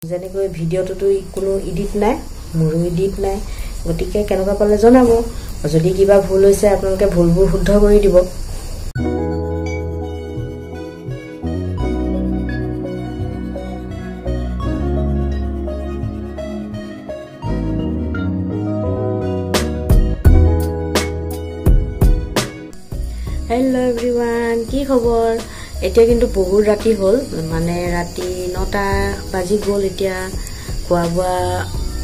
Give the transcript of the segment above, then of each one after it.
যেনেকৈ ভিডিঅ'টোতো কোনো এডিট নাই, মোৰো এডিট নাই, গতিকে কেনেকুৱা পালে জনাব। যদি কিবা ভুল হৈছে আপোনালোকে ভুলবোৰ শুদ্ধ কৰি দিব। হেল্ল' এভৰিৱান, কি খবৰ? এতিয়া কিন্তু বহুত ৰাতি হ'ল, মানে ৰাতি 9টা বাজি গ'ল। এতিয়া খোৱা বোৱা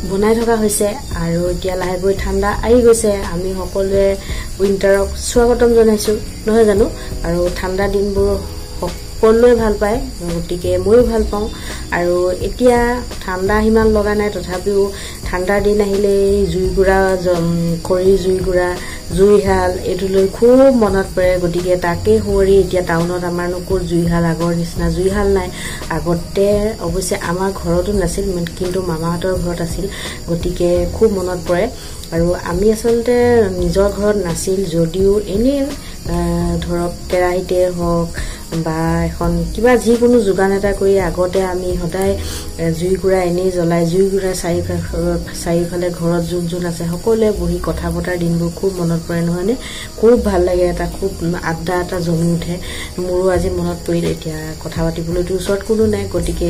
বনাই থকা হৈছে আৰু এতিয়া লাহেকৈ ঠাণ্ডা আহি গৈছে। আমি সকলোৱে উইণ্টাৰক স্বাগতম জনাইছোঁ, নহয় জানো? আৰু ঠাণ্ডা দিনবোৰ সকলোৱে ভাল পায়, গতিকে ময়ো ভাল পাওঁ। আৰু এতিয়া ঠাণ্ডা সিমান লগা নাই, তথাপিও ঠাণ্ডাৰ দিন আহিলে জুইকুৰা, খৰিৰ জুইকুৰা, জুইশাল এইটোলৈ খুব মনত পৰে। গতিকে তাকে সুঁৱৰি এতিয়া টাউনত আমাৰনো ক'ত জুইশাল, আগৰ নিচিনা জুইশাল নাই। আগতে অৱশ্যে আমাৰ ঘৰতো নাছিল, কিন্তু মামাহঁতৰ ঘৰত আছিল, গতিকে খুব মনত পৰে। আৰু আমি আচলতে নিজৰ ঘৰত নাছিল যদিও এনেই ধৰক কেৰাহীতে হওক বা এখন কিবা যিকোনো যোগান এটা কৰি আগতে আমি সদায় জুইকুৰা এনেই জ্বলাই, জুইকুৰা চাৰিওফালে ঘৰত যোন আছে সকলোৱে বহি কথা পতাৰ দিনবোৰ খুব মনত পৰে, নহয়নে? খুব ভাল লাগে, এটা খুব আড্ডা এটা জমি উঠে। মোৰো আজি মনত পৰিল। এতিয়া কথা পাতিবলৈতো ওচৰত কোনো নাই, গতিকে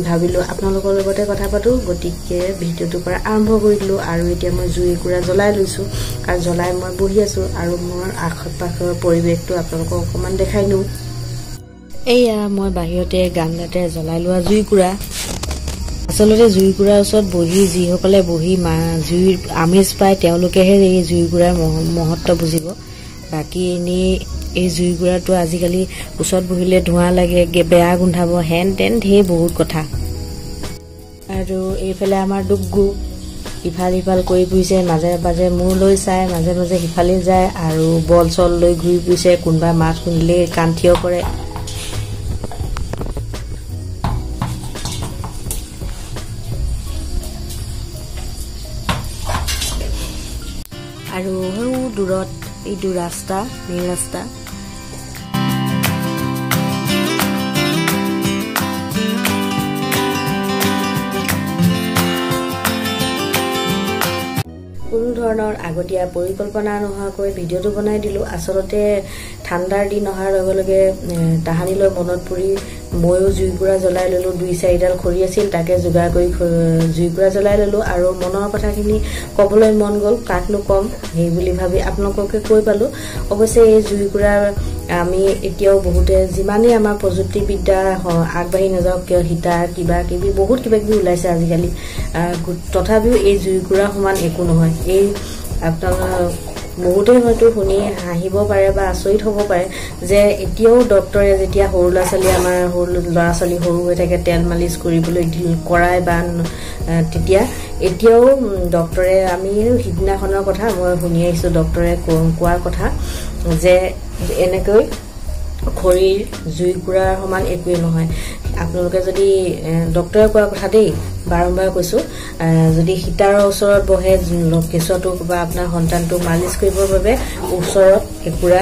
ভাবিলোঁ আপোনালোকৰ লগতে কথা পাতোঁ। গতিকে ভিডিঅ'টোৰ পৰা আৰম্ভ কৰি দিলোঁ। আৰু এতিয়া মই জুইকুৰা জ্বলাই লৈছোঁ আৰু জ্বলাই মই বহি আছোঁ। আৰু মোৰ আশে পাশৰ পৰিৱেশটো আপোনালোকক অকণমান দেখাই নিওঁ। এয়া মই বাহিৰতে গামলাতে জ্বলাই লোৱা জুইকুৰা। আচলতে জুইকুৰাৰ ওচৰত বহি যিসকলে বহি জুইৰ আমেজ পায় তেওঁলোকেহে এই জুইকুৰাৰ মহত্ব বুজিব। বাকী এনেই এই জুইকুৰাটো আজিকালি ওচৰত বহিলে ধোঁৱা লাগে, বেয়া গোন্ধাব, হেন তেন ঢেৰ বহুত কথা। আৰু এইফালে আমাৰ ডুগু ইফাল সিফাল কৰি ফুৰিছে, মাজে মাজে মূৰ লৈ চায়, মাজে মাজে সিফালে যায় আৰু বল চল লৈ ঘূৰি ফুৰিছে। কোনোবা মাত শুনিলে কাণ থিয় কৰে। আৰু সৰু দূৰত এইটো ৰাস্তা, মেইন ৰাস্তা। কোনো ধৰণৰ আগতীয়া পৰিকল্পনা নোহোৱাকৈ ভিডিঅ'টো বনাই দিলোঁ। আচলতে ঠাণ্ডাৰ দিন অহাৰ লগে লগে তাহানিলৈ মনত পৰি ময়ো জুইকুৰা জ্বলাই ল'লোঁ। 2-4ডাল খৰি আছিল, তাকে যোগাৰ কৰি জুইকুৰা জ্বলাই ল'লোঁ। আৰু মনৰ কথাখিনি ক'বলৈ মন গ'ল, কাকনো ক'ম সেই বুলি ভাবি আপোনালোককে কৈ পালোঁ। অৱশ্যে এই জুইকুৰা আমি এতিয়াও বহুতে যিমানেই আমাৰ প্ৰযুক্তিবিদ্যা আগবাঢ়ি নাযাওক কিয়, হিটাৰ কিবা কিবি বহুত কিবা কিবি ওলাইছে আজিকালি, তথাপিও এই জুইকুৰা সমান একো নহয়। এই আপোনাৰ বহুতে হয়তো শুনি হাঁহিব পাৰে বা আচৰিত হ'ব পাৰে যে এতিয়াও ডক্তৰে যেতিয়া সৰু ল'ৰা ছোৱালী, আমাৰ সৰু ল'ৰা ছোৱালী সৰু হৈ থাকে, তেল মালিচ কৰিবলৈ কৰায় বা তেতিয়া এতিয়াও ডক্তৰে, আমি সিদিনাখনৰ কথা মই শুনি আহিছোঁ ডক্তৰে কোৱাৰ কথা যে এনেকৈ খৰিৰ জুইকুৰাৰ সমান একোৱেই নহয়। আপোনালোকে যদি ডক্তৰে কোৱা কথা দেই, বাৰম্বাৰ কৈছোঁ, যদি হিটাৰৰ ওচৰত বহে কেঁচুৱাটোক বা আপোনাৰ সন্তানটোক মালিচ কৰিবৰ বাবে ওচৰত একুৰা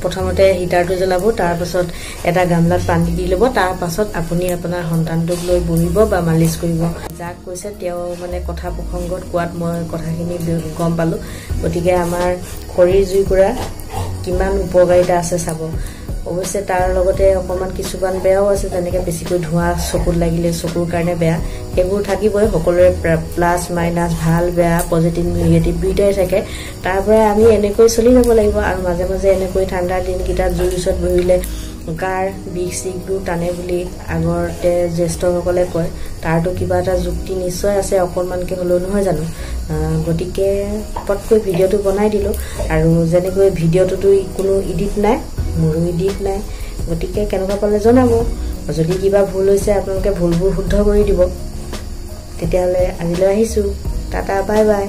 প্ৰথমতে হিটাৰটো জ্বলাব, তাৰপাছত এটা গামলাত পানী দি ল'ব, তাৰপাছত আপুনি আপোনাৰ সন্তানটোক লৈ বহিব বা মালিচ কৰিব। যাক কৈছে তেওঁ মানে কথা প্ৰসংগত কোৱাত মই কথাখিনি গম পালোঁ। গতিকে আমাৰ খৰিৰ জুইকুৰা কিমান উপকাৰিতা আছে চাব। অৱশ্যে তাৰ লগতে অকণমান কিছুমান বেয়াও আছে, যেনেকৈ বেছিকৈ ধোঁৱা চকুত লাগিলে চকুৰ কাৰণে বেয়া, সেইবোৰ থাকিবই। সকলোৰে প্লাছ মাইনাছ, ভাল বেয়া, পজিটিভ নিগেটিভ দুয়োটাই থাকে। তাৰ পৰা আমি এনেকৈ চলি যাব লাগিব। আৰু মাজে মাজে এনেকৈ ঠাণ্ডাৰ দিনকেইটাত জুইৰ ওচৰত বহিলে গাৰ বিষ চিষবোৰ টানে বুলি আগতে জ্যেষ্ঠসকলে কয়। তাৰতো কিবা এটা যুক্তি নিশ্চয় আছে অকণমানকৈ হ'লেও, নহয় জানো? গতিকে পটকৈ ভিডিঅ'টো বনাই দিলোঁ। আৰু যেনেকৈ ভিডিঅ'টোতো কোনো এডিট নাই, মোৰো এডিট নাই, গতিকে কেনেকুৱা পালে জনাব। যদি কিবা ভুল হৈছে আপোনালোকে ভুলবোৰ শুদ্ধ কৰি দিব। তেতিয়াহ'লে আজিলৈ আহিছোঁ, টাটা, বাই বাই।